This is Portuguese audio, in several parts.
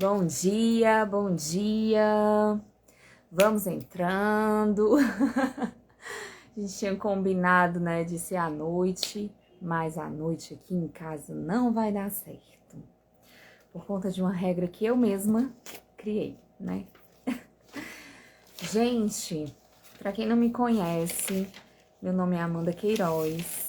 Bom dia, bom dia. Vamos entrando. A gente tinha combinado, né, de ser à noite, mas à noite aqui em casa não vai dar certo. Por conta de uma regra que eu mesma criei, né? Gente, pra quem não me conhece, meu nome é Amanda Queiroz.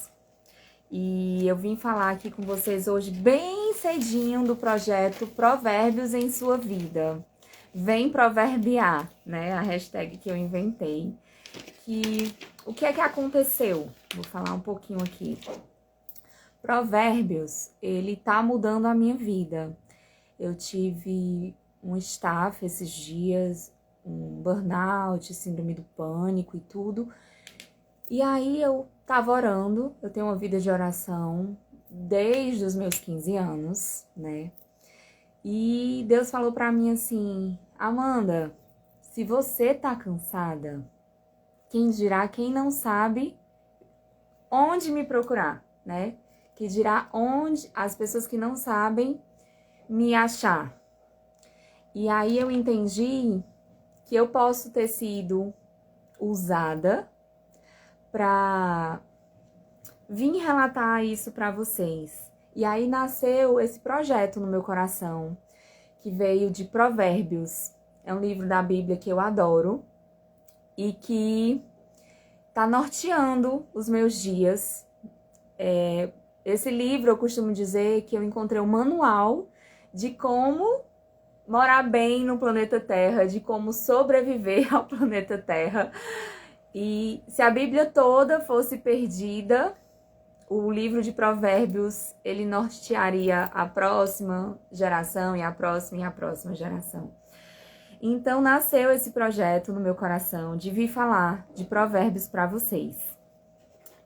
E eu vim falar aqui com vocês hoje bem cedinho do projeto Provérbios em Sua Vida. Vem proverbiar, né? A hashtag que eu inventei. O que é que aconteceu? Vou falar um pouquinho aqui. Provérbios, ele tá mudando a minha vida. Eu tive um estafe esses dias, um burnout, síndrome do pânico e tudo. E aí eu tava orando, eu tenho uma vida de oração desde os meus 15 anos, né? E Deus falou pra mim assim: Amanda, se você tá cansada, quem dirá quem não sabe onde me procurar, né? Que dirá onde as pessoas que não sabem me achar. E aí eu entendi que eu posso ter sido usada pra vim relatar isso para vocês. E aí nasceu esse projeto no meu coração, que veio de Provérbios. É um livro da Bíblia que eu adoro e que tá norteando os meus dias. Esse livro eu costumo dizer que eu encontrei um manual de como morar bem no planeta Terra, de como sobreviver ao planeta Terra. E se a Bíblia toda fosse perdida, o livro de Provérbios, ele nortearia a próxima geração e a próxima e a próxima geração. Então, nasceu esse projeto no meu coração de vir falar de Provérbios para vocês.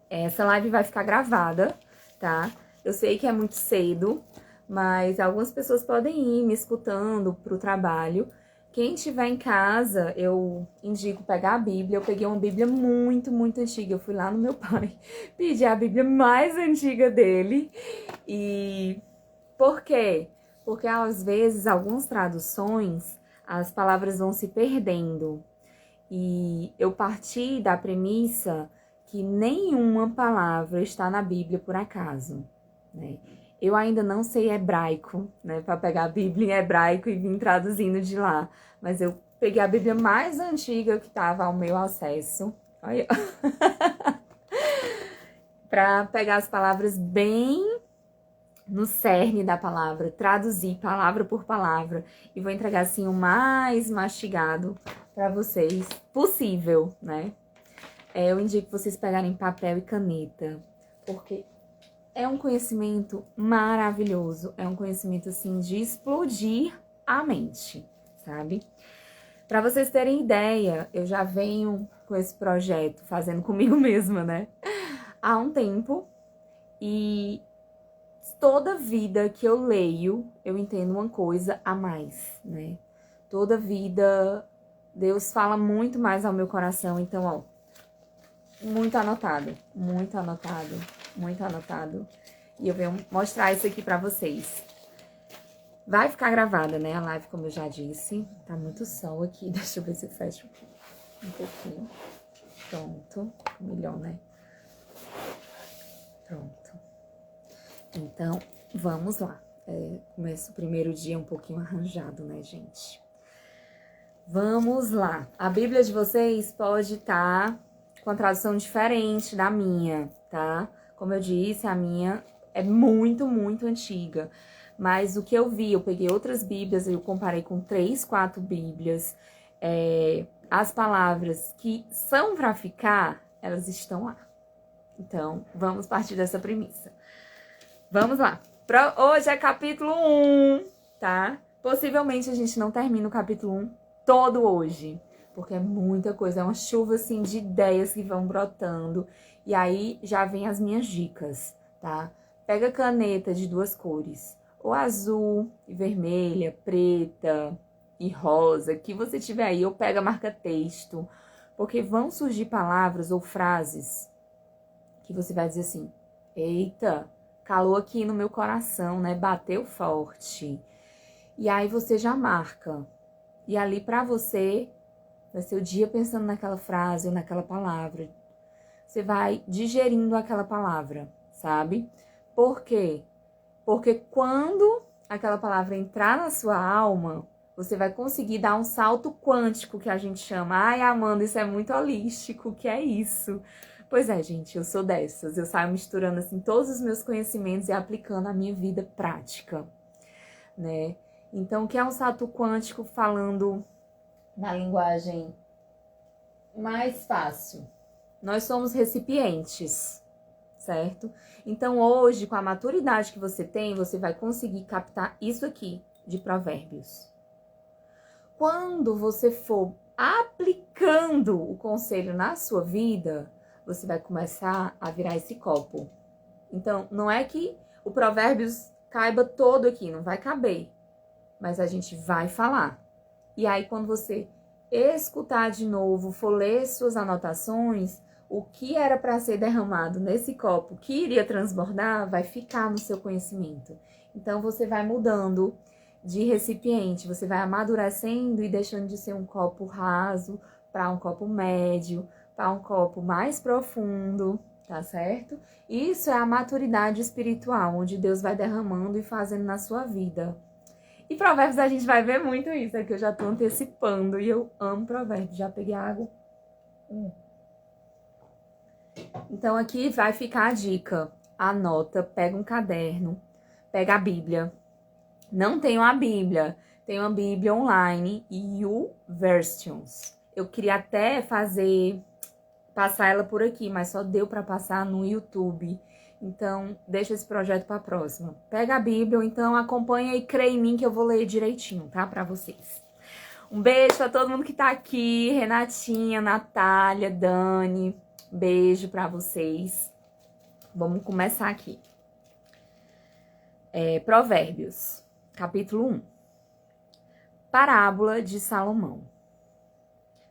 Essa live vai ficar gravada, tá? Eu sei que é muito cedo, mas algumas pessoas podem ir me escutando pro trabalho. Quem estiver em casa, eu indico pegar a Bíblia. Eu peguei uma Bíblia muito, muito antiga. Eu fui lá no meu pai, pedi a Bíblia mais antiga dele. E por quê? Porque às vezes, algumas traduções, as palavras vão se perdendo. E eu parti da premissa que nenhuma palavra está na Bíblia por acaso, né? Eu ainda não sei hebraico, né, para pegar a Bíblia em hebraico e vir traduzindo de lá, mas eu peguei a Bíblia mais antiga que estava ao meu acesso, para pegar as palavras bem no cerne da palavra, traduzir palavra por palavra e vou entregar assim o mais mastigado para vocês possível, né? Eu indico vocês pegarem papel e caneta, porque é um conhecimento maravilhoso, é um conhecimento assim de explodir a mente, sabe? Para vocês terem ideia, eu já venho com esse projeto, fazendo comigo mesma, né? Há um tempo, e toda vida que eu leio, eu entendo uma coisa a mais, né? Toda vida, Deus fala muito mais ao meu coração, então, ó, muito anotado, muito anotado, muito anotado. E eu venho mostrar isso aqui pra vocês. Vai ficar gravada, né, a live, como eu já disse. Tá muito sol aqui, deixa eu ver se eu fecho um pouquinho. Pronto, melhor, né? Pronto. Então, vamos lá. Começa o primeiro dia um pouquinho arranjado, né, gente? Vamos lá. A Bíblia de vocês pode estar com a tradução diferente da minha, tá? Como eu disse, a minha é muito, muito antiga. Mas o que eu vi, eu peguei outras Bíblias, eu comparei com 3, 4 Bíblias. As palavras que são para ficar, elas estão lá. Então, vamos partir dessa premissa. Vamos lá. Hoje é capítulo 1, tá? Possivelmente a gente não termina o capítulo 1 todo hoje, porque é muita coisa, é uma chuva assim de ideias que vão brotando. E aí já vem as minhas dicas, tá? Pega caneta de 2 cores, ou azul e vermelha, preta e rosa, que você tiver aí, ou pega marca-texto, porque vão surgir palavras ou frases que você vai dizer assim: eita, calou aqui no meu coração, né? Bateu forte. E aí você já marca. E ali pra você, vai ser o dia pensando naquela frase ou naquela palavra. Você vai digerindo aquela palavra, sabe? Por quê? Porque quando aquela palavra entrar na sua alma, você vai conseguir dar um salto quântico, que a gente chama. Ai, Amanda, isso é muito holístico, o que é isso? Pois é, gente, eu sou dessas. Eu saio misturando, assim, todos os meus conhecimentos e aplicando a minha vida prática, né? Então, o que é um salto quântico falando na linguagem mais fácil? Nós somos recipientes, certo? Então, hoje, com a maturidade que você tem, você vai conseguir captar isso aqui de Provérbios. Quando você for aplicando o conselho na sua vida, você vai começar a virar esse copo. Então, não é que o Provérbios caiba todo aqui, não vai caber, mas a gente vai falar. E aí, quando você escutar de novo, for ler suas anotações, o que era para ser derramado nesse copo, que iria transbordar, vai ficar no seu conhecimento. Então, você vai mudando de recipiente, você vai amadurecendo e deixando de ser um copo raso para um copo médio, para um copo mais profundo, tá certo? Isso é a maturidade espiritual, onde Deus vai derramando e fazendo na sua vida. E Provérbios a gente vai ver muito isso, é que eu já tô antecipando e eu amo Provérbios. Já peguei água. Então aqui vai ficar a dica. Anota, pega um caderno, pega a Bíblia. Não tenho a Bíblia, tenho a Bíblia online e o Versions. Eu queria até passar ela por aqui, mas só deu para passar no YouTube. Então, deixa esse projeto para a próxima. Pega a Bíblia, ou então acompanha e crê em mim que eu vou ler direitinho, tá? Para vocês. Um beijo para todo mundo que tá aqui. Renatinha, Natália, Dani. Beijo para vocês. Vamos começar aqui. Provérbios, capítulo 1. Parábola de Salomão.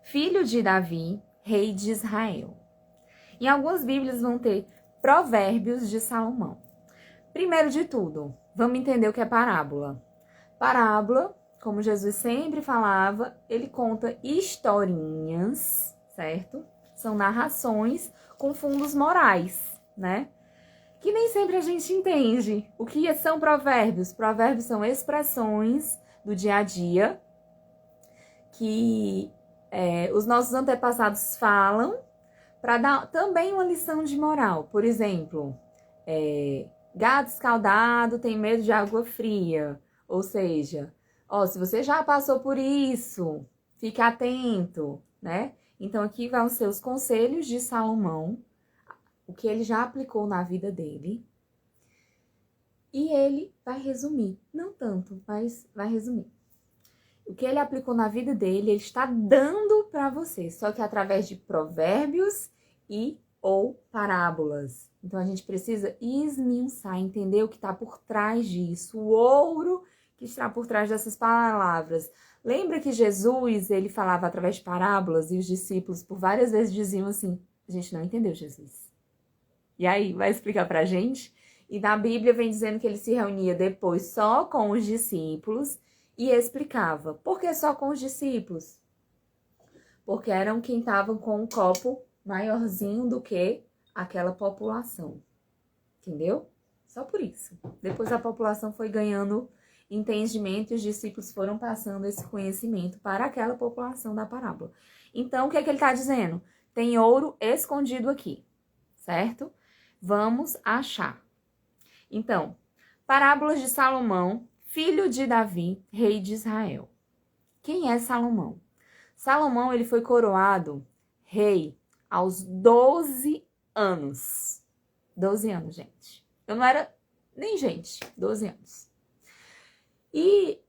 Filho de Davi, rei de Israel. Em algumas Bíblias vão ter Provérbios de Salomão. Primeiro de tudo, vamos entender o que é parábola. Parábola, como Jesus sempre falava, ele conta historinhas, certo? São narrações com fundos morais, né? Que nem sempre a gente entende. O que são provérbios? Provérbios são expressões do dia a dia que os nossos antepassados falam para dar também uma lição de moral. Por exemplo, gato escaldado tem medo de água fria. Ou seja, se você já passou por isso, fique atento, né? Então aqui vão ser os conselhos de Salomão, o que ele já aplicou na vida dele. E ele vai resumir, não tanto, mas vai resumir. O que ele aplicou na vida dele, ele está dando para você, só que através de provérbios ou parábolas. Então a gente precisa esmiuçar, entender o que está por trás disso, o ouro que está por trás dessas palavras. Lembra que Jesus, ele falava através de parábolas e os discípulos por várias vezes diziam assim: a gente não entendeu Jesus. E aí, vai explicar pra gente? E na Bíblia vem dizendo que ele se reunia depois só com os discípulos e explicava. Por que só com os discípulos? Porque eram quem estavam com um copo maiorzinho do que aquela população. Entendeu? Só por isso. Depois a população foi ganhando entendimento e os discípulos foram passando esse conhecimento para aquela população da parábola. Então, o que é que ele está dizendo? Tem ouro escondido aqui, certo? Vamos achar. Então, parábolas de Salomão, filho de Davi, rei de Israel. Quem é Salomão? Salomão, ele foi coroado rei aos 12 anos. 12 anos, gente. Eu não era nem gente, 12 anos. E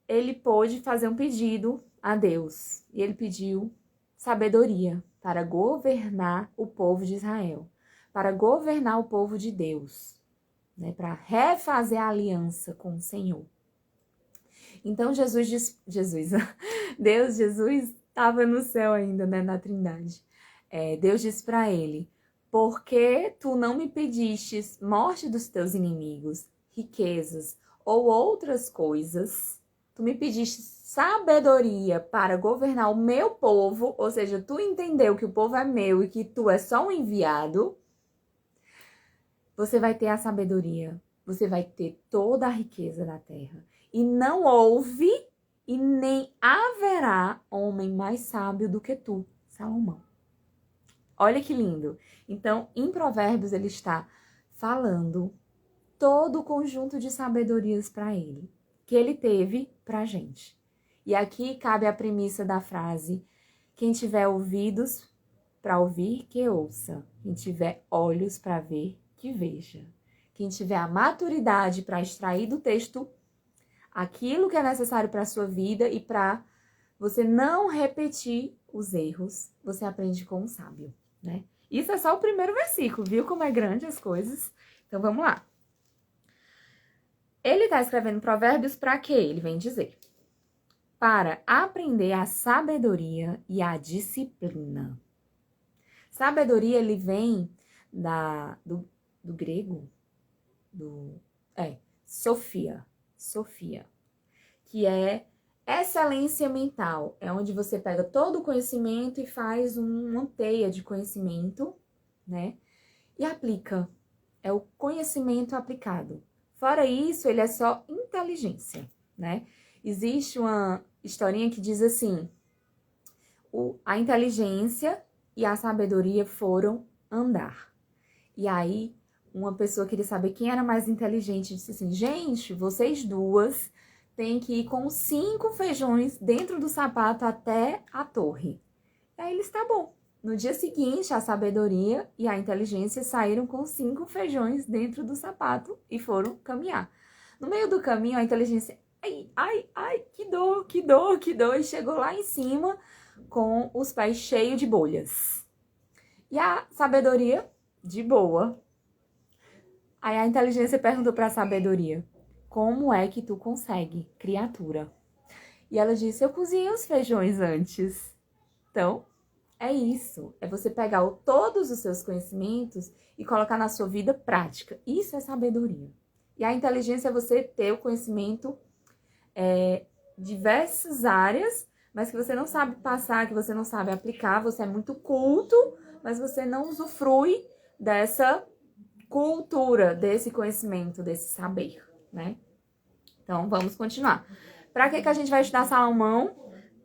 ele pôde fazer um pedido a Deus. E ele pediu sabedoria para governar o povo de Israel, para governar o povo de Deus, né, para refazer a aliança com o Senhor. Então Jesus estava no céu ainda, né, na Trindade. Deus disse para ele: porque tu não me pedistes morte dos teus inimigos, riquezas ou outras coisas, tu me pediste sabedoria para governar o meu povo, ou seja, tu entendeu que o povo é meu e que tu é só um enviado, você vai ter a sabedoria, você vai ter toda a riqueza da terra. E não houve e nem haverá homem mais sábio do que tu, Salomão. Olha que lindo. Então, em Provérbios, ele está falando todo o conjunto de sabedorias para ele, que ele teve para a gente. E aqui cabe a premissa da frase: quem tiver ouvidos para ouvir, que ouça. Quem tiver olhos para ver, que veja. Quem tiver a maturidade para extrair do texto aquilo que é necessário para a sua vida e para você não repetir os erros, você aprende com o sábio, né? Isso é só o primeiro versículo, viu como é grande as coisas? Então, vamos lá. Ele está escrevendo Provérbios para quê? Ele vem dizer: para aprender a sabedoria e a disciplina. Sabedoria, ele vem do grego, Sofia, que é excelência mental. É onde você pega todo o conhecimento e faz uma teia de conhecimento, né? E aplica. É o conhecimento aplicado. Fora isso, ele é só inteligência, né? Existe uma historinha que diz assim: a inteligência e a sabedoria foram andar. E aí, uma pessoa queria saber quem era mais inteligente. Disse assim: gente, vocês duas têm que ir com 5 feijões dentro do sapato até a torre. E aí eles, tá bom. No dia seguinte, a sabedoria e a inteligência saíram com 5 feijões dentro do sapato e foram caminhar. No meio do caminho, a inteligência, ai, que dor, e chegou lá em cima com os pés cheios de bolhas. E a sabedoria, de boa. Aí a inteligência perguntou para a sabedoria: como é que tu consegue, criatura? E ela disse: eu cozinhei os feijões antes. Então, é isso. É você pegar todos os seus conhecimentos e colocar na sua vida prática. Isso é sabedoria. E a inteligência é você ter o conhecimento diversas áreas, mas que você não sabe passar, que você não sabe aplicar. Você é muito culto, mas você não usufrui dessa cultura, desse conhecimento, desse saber, né? Então, vamos continuar. Para que a gente vai estudar Salomão?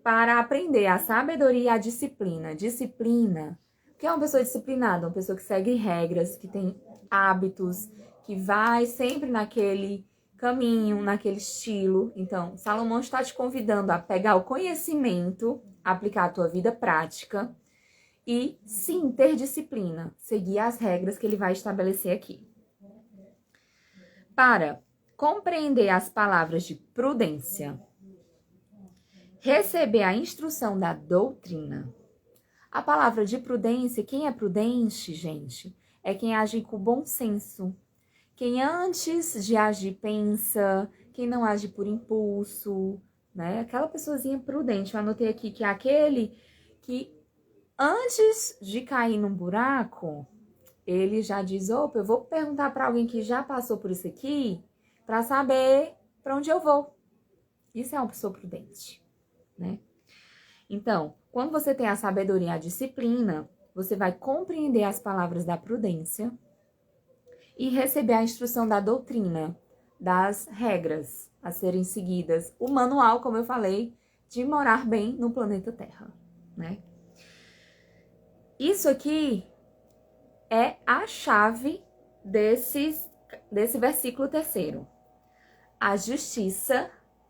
Para aprender a sabedoria e a disciplina. Disciplina. O que é uma pessoa disciplinada? Uma pessoa que segue regras, que tem hábitos, que vai sempre naquele caminho, naquele estilo. Então, Salomão está te convidando a pegar o conhecimento, aplicar a tua vida prática e, sim, ter disciplina, seguir as regras que ele vai estabelecer aqui. Para compreender as palavras de prudência, receber a instrução da doutrina. A palavra de prudência, quem é prudente, gente, é quem age com bom senso. Quem antes de agir pensa, quem não age por impulso, né? Aquela pessoazinha prudente. Eu anotei aqui que é aquele que antes de cair num buraco, ele já diz: opa, eu vou perguntar para alguém que já passou por isso aqui para saber para onde eu vou. Isso é uma pessoa prudente, né? Então, quando você tem a sabedoria e a disciplina, você vai compreender as palavras da prudência e receber a instrução da doutrina, das regras a serem seguidas, o manual, como eu falei, de morar bem no planeta Terra, né? Isso aqui é a chave desse versículo 3º. A justiça,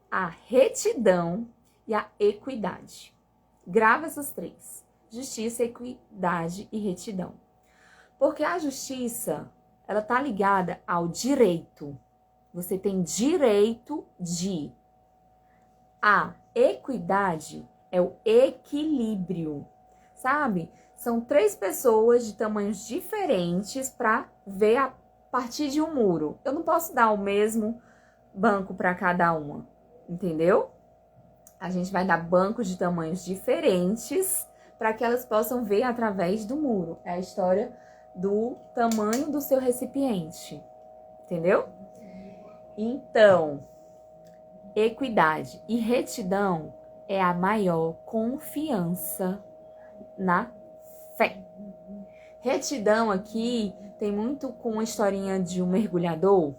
a retidão e a equidade. Grava essas 3. Justiça, equidade e retidão. Porque a justiça, ela tá ligada ao direito. Você tem direito de. A equidade é o equilíbrio, sabe? São 3 pessoas de tamanhos diferentes para ver a partir de um muro. Eu não posso dar o mesmo banco para cada uma, entendeu? A gente vai dar bancos de tamanhos diferentes para que elas possam ver através do muro. É a história do tamanho do seu recipiente, entendeu? Então, equidade e retidão é a maior confiança na fé. Retidão aqui tem muito com a historinha de um mergulhador.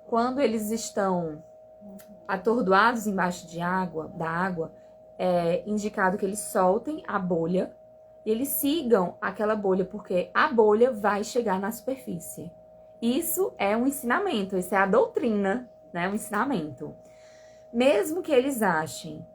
Quando eles estão atordoados embaixo da água, é indicado que eles soltem a bolha e eles sigam aquela bolha, porque a bolha vai chegar na superfície. Isso é um ensinamento, isso é a doutrina, né? Um ensinamento. Mesmo que eles achem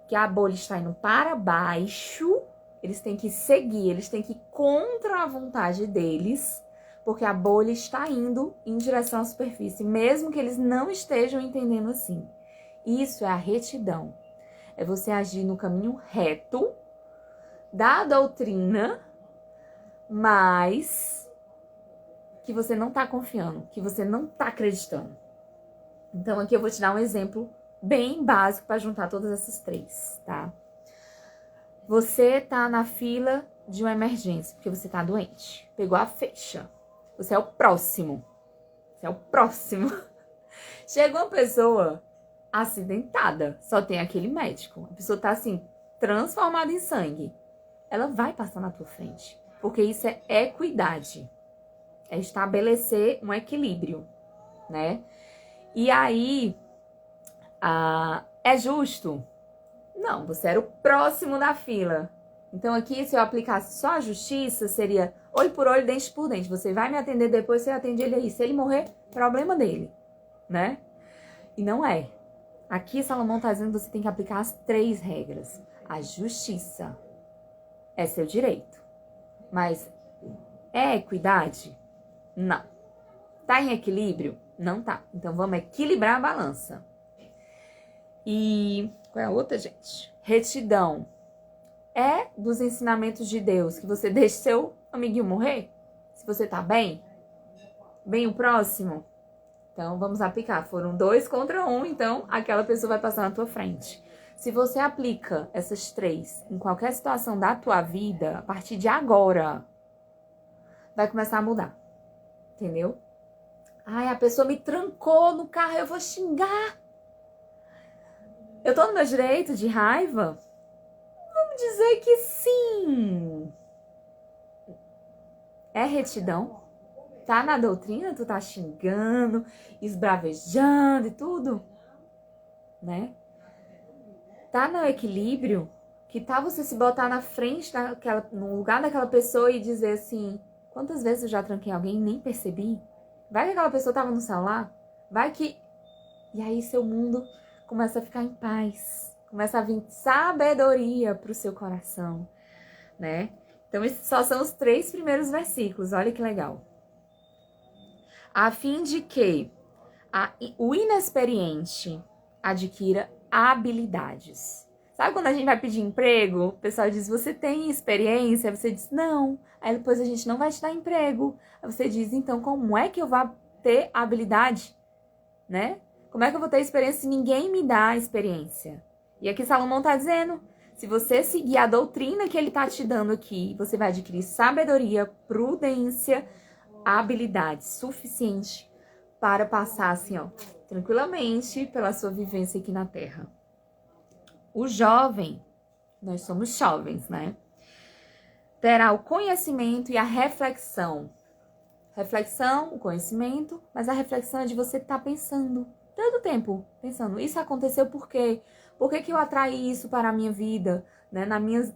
que a bolha está indo para baixo, eles têm que seguir, eles têm que ir contra a vontade deles, porque a bolha está indo em direção à superfície, mesmo que eles não estejam entendendo assim. Isso é a retidão. É você agir no caminho reto da doutrina, mas que você não está confiando, que você não está acreditando. Então aqui eu vou te dar um exemplo bem básico para juntar todas essas três, tá? Você tá na fila de uma emergência, porque você tá doente. Pegou a feixa. Você é o próximo. Você é o próximo. Chega uma pessoa acidentada, só tem aquele médico. A pessoa tá assim, transformada em sangue. Ela vai passar na tua frente, porque isso é equidade. É estabelecer um equilíbrio, né? E aí, é justo? Não, você era o próximo da fila. Então aqui, se eu aplicasse só a justiça, seria olho por olho, dente por dente. Você vai me atender depois, você atende ele aí. Se ele morrer, problema dele, né? E não é. Aqui Salomão está dizendo que você tem que aplicar as 3 regras. A justiça é seu direito. Mas é equidade? Não. Tá em equilíbrio? Não tá. Então vamos equilibrar a balança. E qual é a outra, gente? Retidão. É dos ensinamentos de Deus que você deixe seu amiguinho morrer? Se você tá bem? Bem o próximo? Então, vamos aplicar. Foram 2 contra 1, então aquela pessoa vai passar na tua frente. Se você aplica essas 3 em qualquer situação da tua vida, a partir de agora, vai começar a mudar. Entendeu? Ai, a pessoa me trancou no carro, eu vou xingar. Eu tô no meu direito de raiva? Vamos dizer que sim. É retidão? Tá na doutrina? Tu tá xingando, esbravejando e tudo? Né? Tá no equilíbrio? Que tal você se botar na frente no lugar daquela pessoa e dizer assim, quantas vezes eu já tranquei alguém e nem percebi? Vai que aquela pessoa tava no celular? Vai que... E aí seu mundo começa a ficar em paz. Começa a vir sabedoria pro seu coração, né? Então, esses só são os 3 primeiros versículos. Olha que legal. A fim de que o inexperiente adquira habilidades. Sabe quando a gente vai pedir emprego? O pessoal diz, você tem experiência? Você diz, não. Aí depois a gente não vai te dar emprego. Aí você diz, então como é que eu vou ter habilidade? Né? Como é que eu vou ter experiência se ninguém me dá experiência? E aqui Salomão está dizendo, se você seguir a doutrina que ele está te dando aqui, você vai adquirir sabedoria, prudência, habilidade suficiente para passar assim, ó, tranquilamente pela sua vivência aqui na Terra. O jovem, nós somos jovens, né? Terá o conhecimento e a reflexão. Reflexão, o conhecimento, mas a reflexão é de você estar pensando, todo tempo pensando, isso aconteceu por quê? Por que eu atraí isso para a minha vida? Né?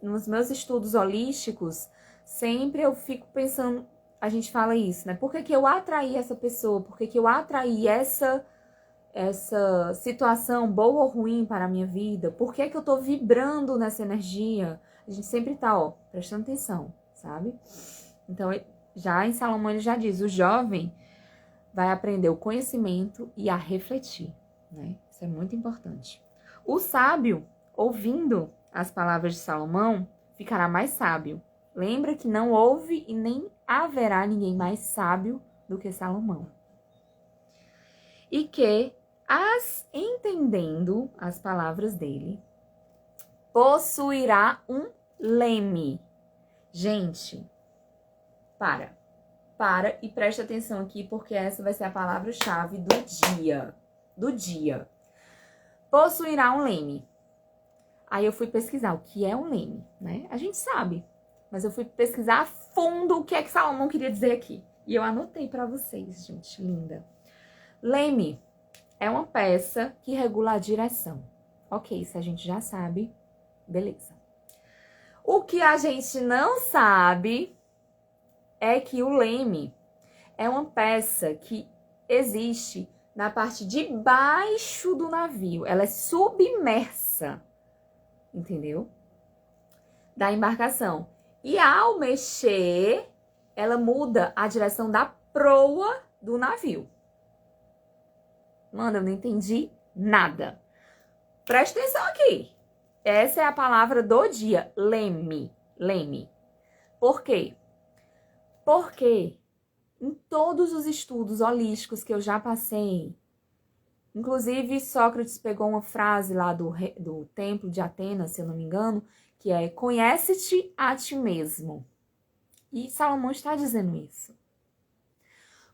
Nos meus estudos holísticos, sempre eu fico pensando, a gente fala isso, né? Por que eu atraí essa pessoa? Por que eu atraí essa situação boa ou ruim para a minha vida? Por que eu tô vibrando nessa energia? A gente sempre tá, ó, prestando atenção, sabe? Então, já em Salomão ele já diz, o jovem vai aprender o conhecimento e a refletir, né? Isso é muito importante. O sábio, ouvindo as palavras de Salomão, ficará mais sábio. Lembra que não houve e nem haverá ninguém mais sábio do que Salomão. E que, entendendo as palavras dele, possuirá um leme. Gente, para e preste atenção aqui, porque essa vai ser a palavra-chave do dia. do dia. Possuirá um leme. Aí eu fui pesquisar o que é um leme, né? A gente sabe, mas eu fui pesquisar a fundo o que é que Salomão queria dizer aqui. E eu anotei para vocês, gente linda. Leme é uma peça que regula a direção. Ok, isso a gente já sabe, beleza. O que a gente não sabe é que o leme é uma peça que existe na parte de baixo do navio. Ela é submersa, entendeu? Da embarcação. E ao mexer, ela muda a direção da proa do navio. Mano, eu não entendi nada. Presta atenção aqui. Essa é a palavra do dia, leme. Leme. Por quê? Porque em todos os estudos holísticos que eu já passei, inclusive Sócrates pegou uma frase lá do templo de Atenas, se eu não me engano, que é: conhece-te a ti mesmo. E Salomão está dizendo isso.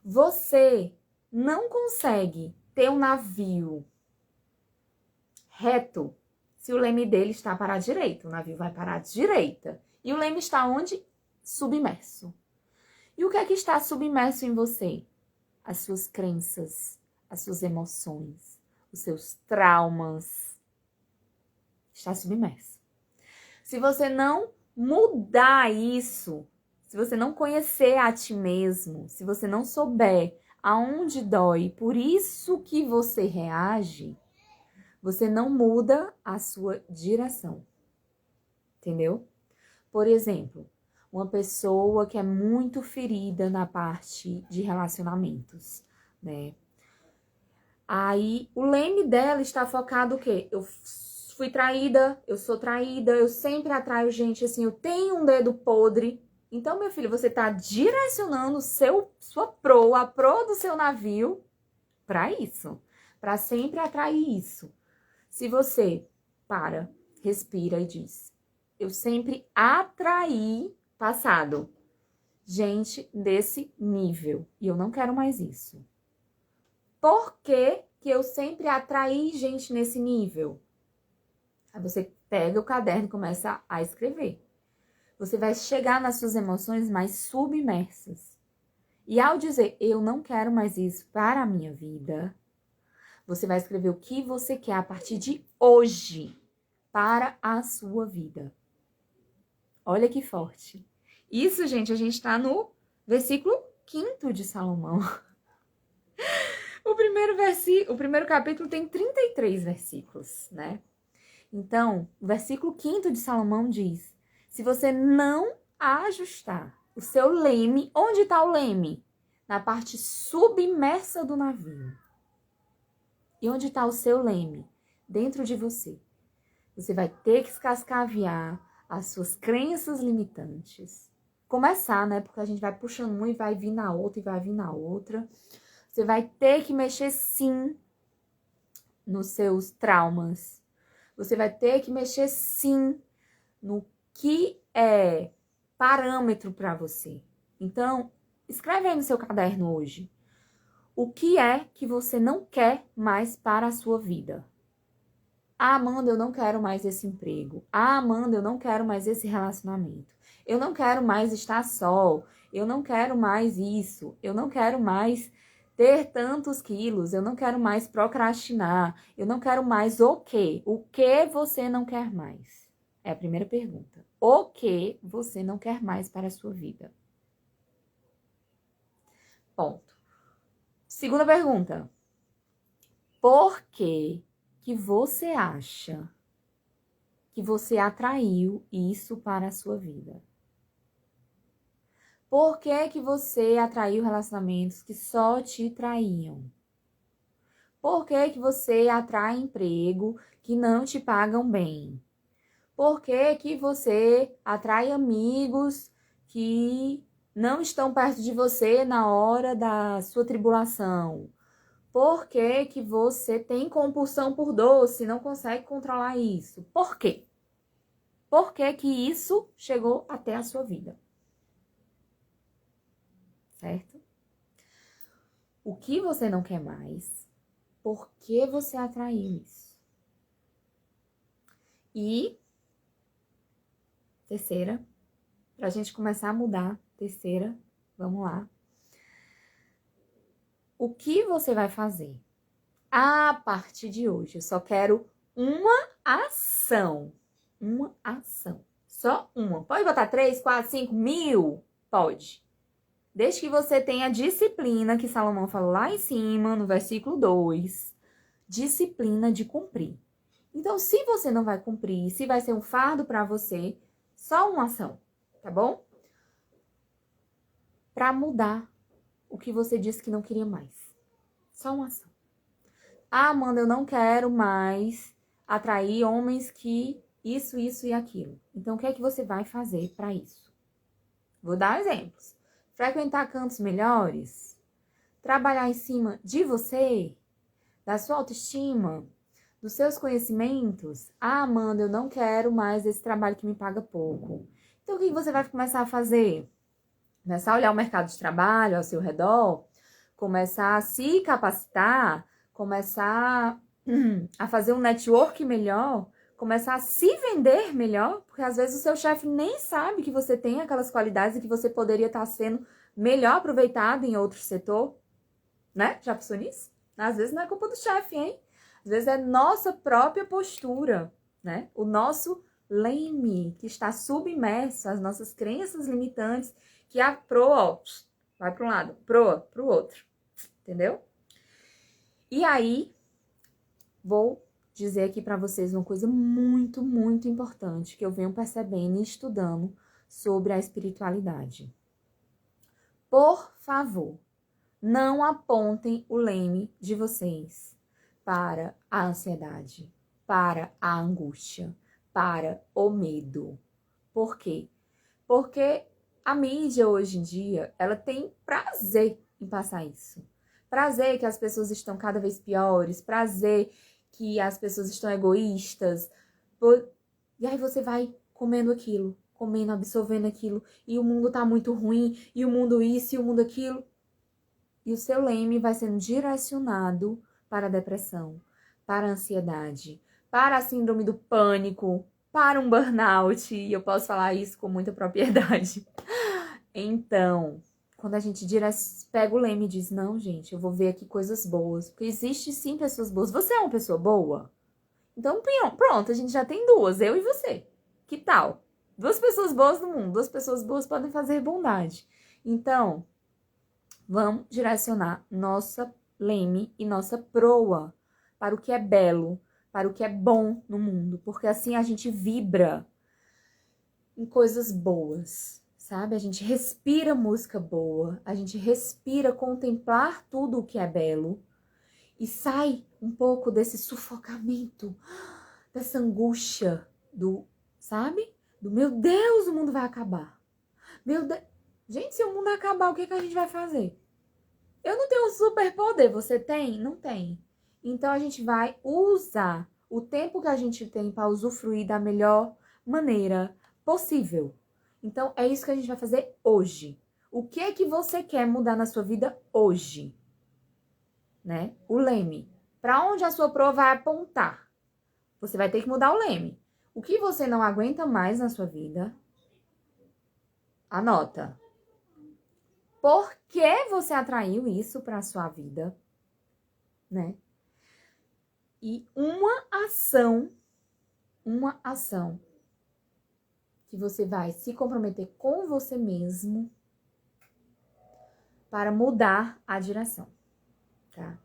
Você não consegue ter um navio reto se o leme dele está para a direita. O navio vai para a direita. E o leme está onde? Submerso. E o que é que está submerso em você? As suas crenças, as suas emoções, os seus traumas. Está submerso. Se você não mudar isso, se você não conhecer a ti mesmo, se você não souber aonde dói, por isso que você reage, você não muda a sua direção. Entendeu? Por exemplo, uma pessoa que é muito ferida na parte de relacionamentos, né? Aí o leme dela está focado o quê? Eu fui traída, eu sou traída, eu sempre atraio gente assim, eu tenho um dedo podre. Então, meu filho, você está direcionando sua proa, a proa do seu navio para isso, para sempre atrair isso. Se você para, respira e diz: eu sempre atraí passado gente desse nível e eu não quero mais isso. Por que que eu sempre atraí gente nesse nível? Aí você pega o caderno e começa a escrever. Você vai chegar nas suas emoções mais submersas. E ao dizer, eu não quero mais isso para a minha vida, você vai escrever o que você quer a partir de hoje para a sua vida. Olha que forte. Isso, gente, a gente está no versículo 5º de Salomão. O primeiro capítulo tem 33 versículos, né? Então, o versículo 5º de Salomão diz: se você não ajustar o seu leme, onde está o leme? Na parte submersa do navio. E onde está o seu leme? Dentro de você. Você vai ter que escascaviar as suas crenças limitantes. Começar, né? Porque a gente vai puxando uma e vai vir na outra e vai vir na outra. Você vai ter que mexer, sim, nos seus traumas. Você vai ter que mexer, sim, no que é parâmetro para você. Então, escreve aí no seu caderno hoje. O que é que você não quer mais para a sua vida? Ah, Amanda, eu não quero mais esse emprego. Ah, Amanda, eu não quero mais esse relacionamento. Eu não quero mais estar só. Eu não quero mais isso. Eu não quero mais ter tantos quilos. Eu não quero mais procrastinar. Eu não quero mais o quê? O que você não quer mais? É a primeira pergunta. O que você não quer mais para a sua vida? Ponto. Segunda pergunta. Por que você acha que você atraiu isso para a sua vida? Por que você atraiu relacionamentos que só te traíam? Por que você atrai emprego que não te pagam bem? Por que você atrai amigos que não estão perto de você na hora da sua tribulação? Por que você tem compulsão por doce e não consegue controlar isso? Por quê? Por que isso chegou até a sua vida? Certo? O que você não quer mais? por que você atraiu isso. E terceira, pra gente começar a mudar, terceira, vamos lá. O que você vai fazer? A partir de hoje, eu só quero uma ação. Uma ação. Só uma. Pode botar 3, 4, 5, 1000? Pode. Desde que você tenha disciplina, que Salomão falou lá em cima, no versículo 2. Disciplina de cumprir. Então, se você não vai cumprir, se vai ser um fardo para você, só uma ação, tá bom? Para mudar o que você disse que não queria mais. Só uma ação. Ah, Amanda, eu não quero mais atrair homens que isso e aquilo. Então, o que é que você vai fazer para isso? Vou dar exemplos. Frequentar cantos melhores, trabalhar em cima de você, da sua autoestima, dos seus conhecimentos. Ah, Amanda, eu não quero mais esse trabalho que me paga pouco. Então, o que você vai começar a fazer? Começar a olhar o mercado de trabalho ao seu redor, começar a se capacitar, começar a fazer um network melhor, começar a se vender melhor, porque às vezes o seu chefe nem sabe que você tem aquelas qualidades e que você poderia estar sendo melhor aproveitado em outro setor, né? Já pensou nisso? Às vezes não é culpa do chefe, hein? Às vezes é nossa própria postura, né? O nosso leme que está submerso às nossas crenças limitantes, que a proa, vai para um lado, proa para o outro, entendeu? E aí, vou dizer aqui para vocês uma coisa muito, muito importante que eu venho percebendo e estudando sobre a espiritualidade. Por favor, não apontem o leme de vocês para a ansiedade, para a angústia, para o medo. Por quê? Porque a mídia hoje em dia, ela tem prazer em passar isso. Prazer que as pessoas estão cada vez piores, prazer que as pessoas estão egoístas. E aí você vai comendo aquilo, comendo, absorvendo aquilo, e o mundo tá muito ruim, e o mundo isso, e o mundo aquilo. E o seu leme vai sendo direcionado para a depressão, para a ansiedade, para a síndrome do pânico, para um burnout, e eu posso falar isso com muita propriedade. Então, quando a gente pega o leme e diz, não, gente, eu vou ver aqui coisas boas, porque existe sim pessoas boas. Você é uma pessoa boa? Então, pronto, a gente já tem duas, eu e você. Que tal? 2 pessoas boas no mundo, 2 pessoas boas podem fazer bondade. Então, vamos direcionar nossa leme e nossa proa para o que é belo, para o que é bom no mundo, porque assim a gente vibra em coisas boas, sabe? A gente respira música boa, a gente respira contemplar tudo o que é belo e sai um pouco desse sufocamento, dessa angústia do, sabe? Do meu Deus, o mundo vai acabar. Meu Deus. Gente, se o mundo acabar, o que a gente vai fazer? Eu não tenho um superpoder, você tem? Não tem. Então, a gente vai usar o tempo que a gente tem para usufruir da melhor maneira possível. Então, é isso que a gente vai fazer hoje. O que é que você quer mudar na sua vida hoje? Né? O leme. Para onde a sua proa vai apontar? Você vai ter que mudar o leme. O que você não aguenta mais na sua vida? Anota. Por que você atraiu isso para a sua vida? Né? E uma ação que você vai se comprometer com você mesmo para mudar a direção, tá?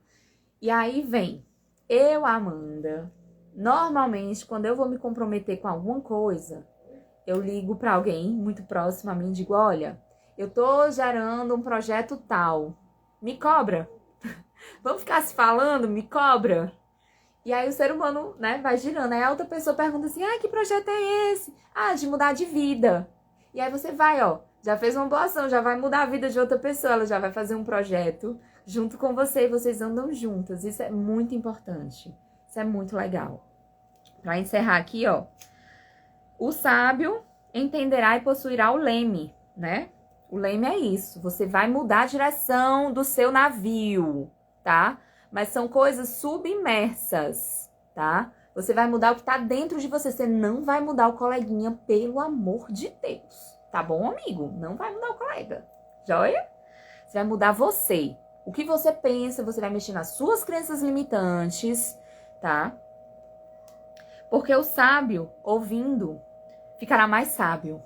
E aí vem, eu, Amanda, normalmente quando eu vou me comprometer com alguma coisa, eu ligo para alguém muito próximo a mim e digo, olha, eu tô gerando um projeto tal, me cobra. Vamos ficar se falando, me cobra. E aí o ser humano, né, vai girando. Aí a outra pessoa pergunta assim, que projeto é esse? De mudar de vida. E aí você vai, já fez uma boa ação, já vai mudar a vida de outra pessoa, ela já vai fazer um projeto junto com você e vocês andam juntas. Isso é muito importante. Isso é muito legal. Para encerrar aqui, o sábio entenderá e possuirá o leme, né? O leme é isso, você vai mudar a direção do seu navio, tá? mas são coisas submersas, tá? Você vai mudar o que tá dentro de você. Você não vai mudar o coleguinha, pelo amor de Deus. Tá bom, amigo? Não vai mudar o colega. Joia? Você vai mudar você. O que você pensa, você vai mexer nas suas crenças limitantes, tá? Porque o sábio, ouvindo, ficará mais sábio.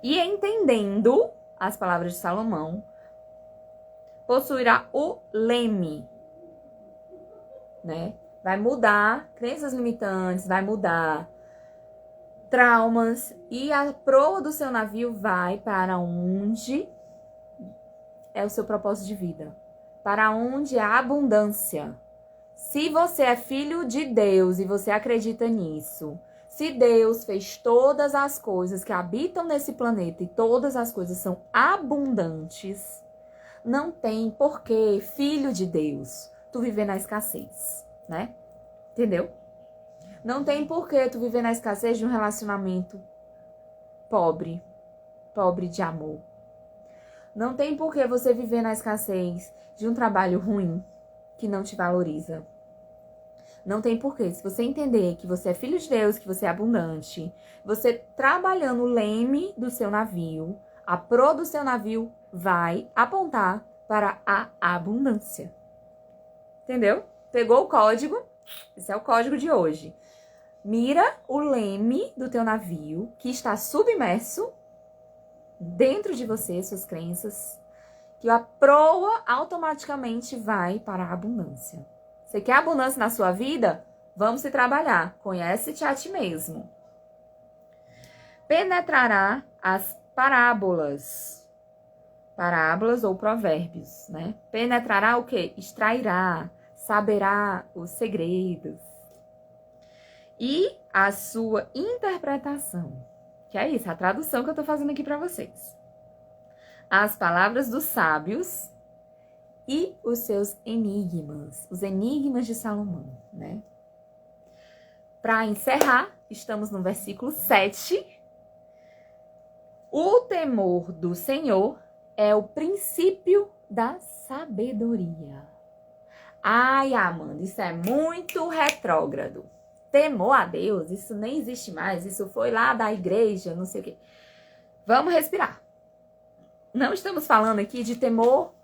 E entendendo as palavras de Salomão, possuirá o leme, né? Vai mudar crenças limitantes, vai mudar traumas, e a proa do seu navio vai para onde é o seu propósito de vida, para onde é a abundância. Se você é filho de Deus e você acredita nisso, se Deus fez todas as coisas que habitam nesse planeta e todas as coisas são abundantes, não tem porquê, filho de Deus, tu viver na escassez, né? Entendeu? Não tem porquê tu viver na escassez de um relacionamento pobre de amor. Não tem porquê você viver na escassez de um trabalho ruim que não te valoriza. Não tem porquê. Se você entender que você é filho de Deus, que você é abundante, você trabalhando o leme do seu navio, a proa do seu navio vai apontar para a abundância. Entendeu? Pegou o código? Esse é o código de hoje. Mira o leme do teu navio, que está submerso dentro de você, suas crenças, que a proa automaticamente vai para a abundância. Você quer abundância na sua vida? Vamos se trabalhar. Conhece-te a ti mesmo. Penetrará as parábolas. Parábolas ou provérbios, né? Penetrará o quê? Extrairá, saberá os segredos. E a sua interpretação, que é isso, a tradução que eu tô fazendo aqui para vocês. As palavras dos sábios e os seus enigmas, os enigmas de Salomão, né? Para encerrar, estamos no versículo 7. O temor do Senhor é o princípio da sabedoria. Ai, Amanda, isso é muito retrógrado. Temor a Deus, isso nem existe mais, isso foi lá da igreja, não sei o quê. Vamos respirar. Não estamos falando aqui de temor,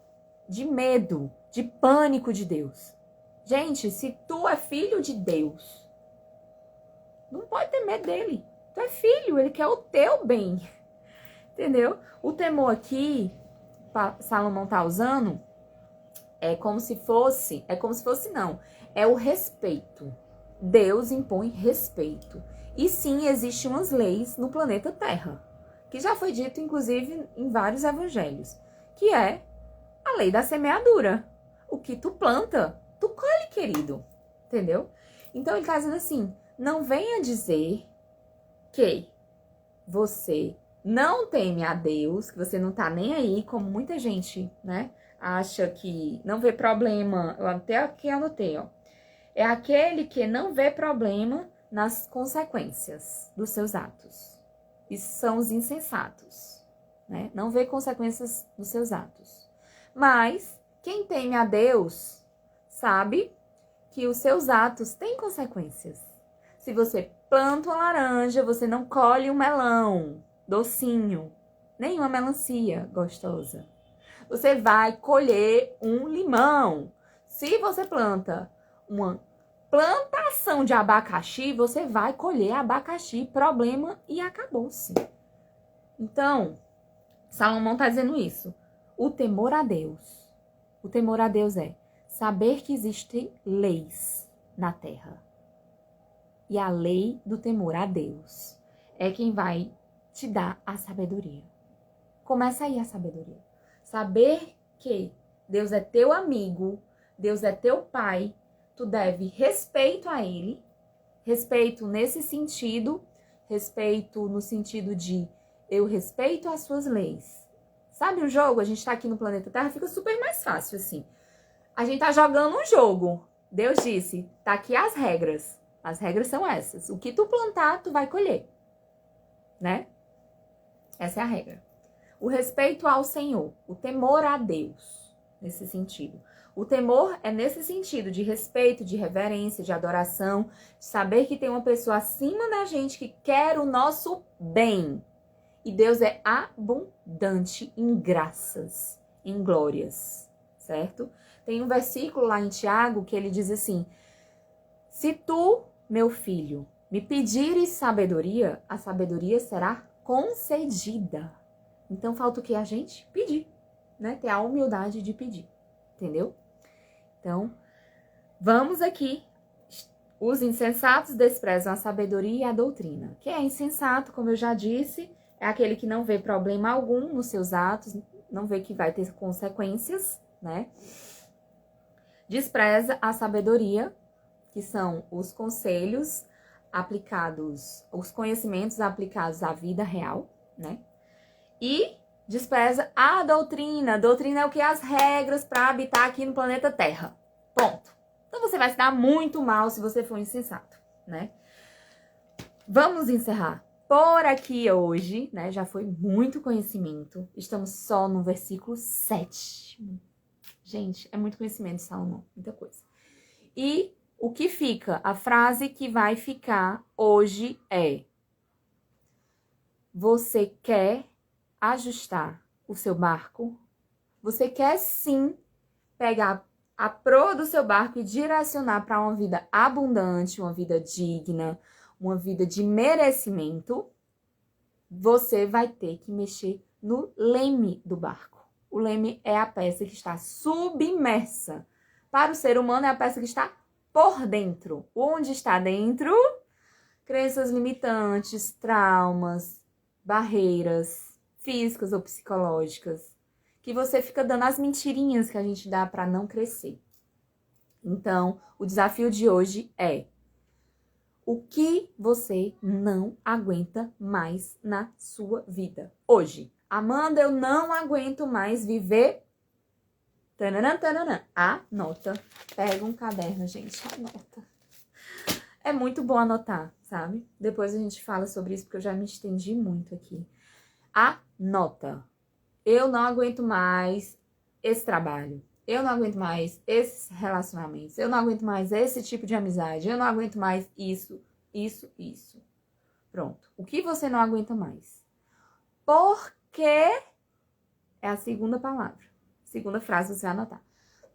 de medo, de pânico de Deus. Gente, se tu é filho de Deus, não pode ter medo dele. Tu é filho, ele quer o teu bem. Entendeu? O temor aqui, Salomão tá usando, é como se fosse não, é o respeito. Deus impõe respeito. E sim, existem umas leis no planeta Terra, que já foi dito, inclusive, em vários evangelhos, que é a lei da semeadura. O que tu planta, tu colhe, querido. Entendeu? Então, ele tá dizendo assim, não venha dizer que você não teme a Deus, que você não tá nem aí, como muita gente, né, acha que não vê problema. Eu até aqui anotei, ó. É aquele que não vê problema nas consequências dos seus atos. Isso são os insensatos, né? Não vê consequências dos seus atos. Mas quem teme a Deus sabe que os seus atos têm consequências. Se você planta uma laranja, você não colhe um melão docinho, nem uma melancia gostosa. Você vai colher um limão. Se você planta uma plantação de abacaxi, você vai colher abacaxi, problema, e acabou-se. Então, Salomão está dizendo isso. O temor a Deus é saber que existem leis na terra. E a lei do temor a Deus é quem vai te dar a sabedoria. Começa aí a sabedoria. Saber que Deus é teu amigo, Deus é teu pai, tu deve respeito a ele, respeito nesse sentido, respeito no sentido de eu respeito as suas leis. Sabe um jogo? A gente tá aqui no planeta Terra, fica super mais fácil assim. A gente tá jogando um jogo. Deus disse, tá aqui as regras. As regras são essas. O que tu plantar, tu vai colher. Né? Essa é a regra. O respeito ao Senhor, o temor a Deus. nesse sentido. O temor é nesse sentido de respeito, de reverência, de adoração, de saber que tem uma pessoa acima da gente que quer o nosso bem. E Deus é abundante em graças, em glórias, certo? Tem um versículo lá em Tiago que ele diz assim: se tu, meu filho, me pedires sabedoria, a sabedoria será concedida. Então falta o que a gente? Pedir, né? Ter a humildade de pedir, entendeu? Então, vamos aqui. Os insensatos desprezam a sabedoria e a doutrina. Quem é insensato, como eu já disse, é aquele que não vê problema algum nos seus atos, não vê que vai ter consequências, né? Despreza a sabedoria, que são os conselhos aplicados, os conhecimentos aplicados à vida real, né? E despreza a doutrina. Doutrina é o que? As regras para habitar aqui no planeta Terra. Ponto. Então você vai se dar muito mal se você for insensato, né? Vamos encerrar por aqui hoje, né? Já foi muito conhecimento. Estamos só no versículo 7. Gente, é muito conhecimento, Salomão, muita coisa. E o que fica, a frase que vai ficar hoje é: você quer ajustar o seu barco? Você quer sim pegar a proa do seu barco e direcionar para uma vida abundante, uma vida digna, uma vida de merecimento? Você vai ter que mexer no leme do barco. O leme é a peça que está submersa. Para o ser humano é a peça que está por dentro. Onde está dentro? Crenças limitantes, traumas, barreiras físicas ou psicológicas, que você fica dando as mentirinhas que a gente dá para não crescer. Então, o desafio de hoje é: o que você não aguenta mais na sua vida hoje? Amanda, eu não aguento mais viver. Tananã, tananã. Anota. Pega um caderno, gente. Anota. É muito bom anotar, sabe? Depois a gente fala sobre isso, porque eu já me estendi muito aqui. Anota. Eu não aguento mais esse trabalho. Eu não aguento mais esses relacionamentos. Eu não aguento mais esse tipo de amizade. Eu não aguento mais isso, isso, isso. Pronto. O que você não aguenta mais? Por que é a segunda palavra. Segunda frase você vai anotar.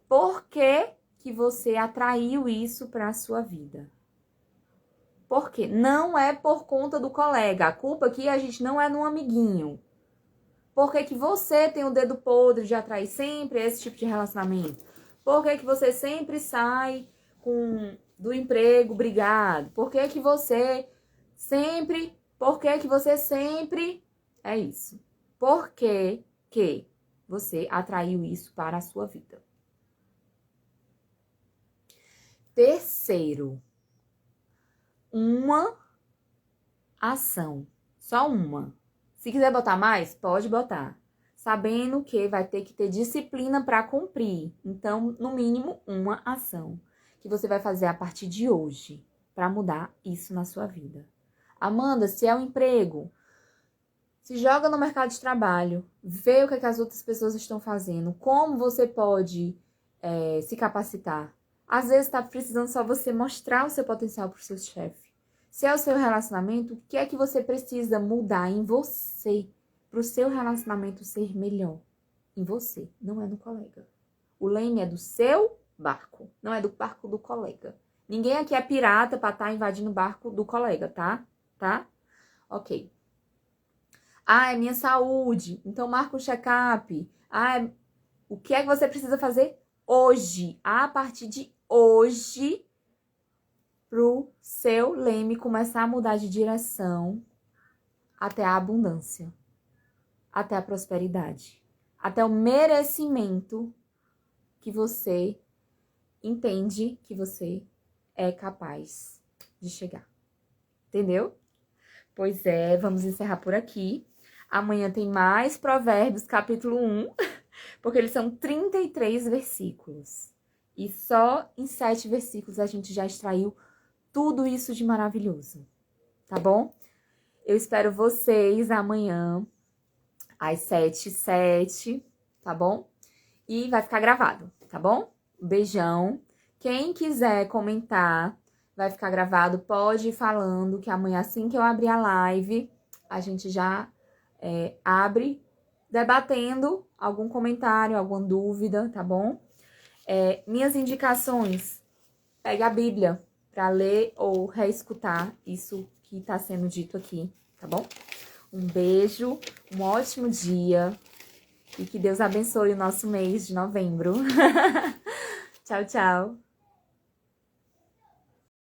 Por que você atraiu isso para a sua vida? Por quê? Não é por conta do colega. A culpa aqui a gente não é no amiguinho. Por que você tem o dedo podre de atrair sempre esse tipo de relacionamento? Por que você sempre sai do emprego brigado? Por que você sempre... É isso. Por que você atraiu isso para a sua vida? Terceiro, uma ação. Só uma. Se quiser botar mais, pode botar. Sabendo que vai ter que ter disciplina para cumprir. Então, no mínimo, uma ação que você vai fazer a partir de hoje para mudar isso na sua vida. Amanda, se é um emprego, se joga no mercado de trabalho, vê o que as outras pessoas estão fazendo, como você pode se capacitar. Às vezes está precisando só você mostrar o seu potencial para o seu chefe. Se é o seu relacionamento, o que é que você precisa mudar em você para o seu relacionamento ser melhor? Em você, não é no colega. O leme é do seu barco, não é do barco do colega. Ninguém aqui é pirata para estar invadindo o barco do colega, tá? Tá? Ok. É minha saúde. Então marca um check-up. O que é que você precisa fazer hoje? A partir de hoje, pro seu leme começar a mudar de direção até a abundância, até a prosperidade, até o merecimento que você entende que você é capaz de chegar. Entendeu? Pois é, vamos encerrar por aqui. Amanhã tem mais Provérbios, capítulo 1, porque eles são 33 versículos. E só em 7 versículos a gente já extraiu tudo isso de maravilhoso, tá bom? Eu espero vocês amanhã, às 7h07, tá bom? e vai ficar gravado, tá bom? Beijão. Quem quiser comentar, vai ficar gravado, pode ir falando que amanhã, assim que eu abrir a live, a gente já abre debatendo algum comentário, alguma dúvida, tá bom? Minhas indicações, pegue a Bíblia para ler ou reescutar isso que está sendo dito aqui, tá bom? Um beijo, um ótimo dia e que Deus abençoe o nosso mês de novembro. Tchau, tchau!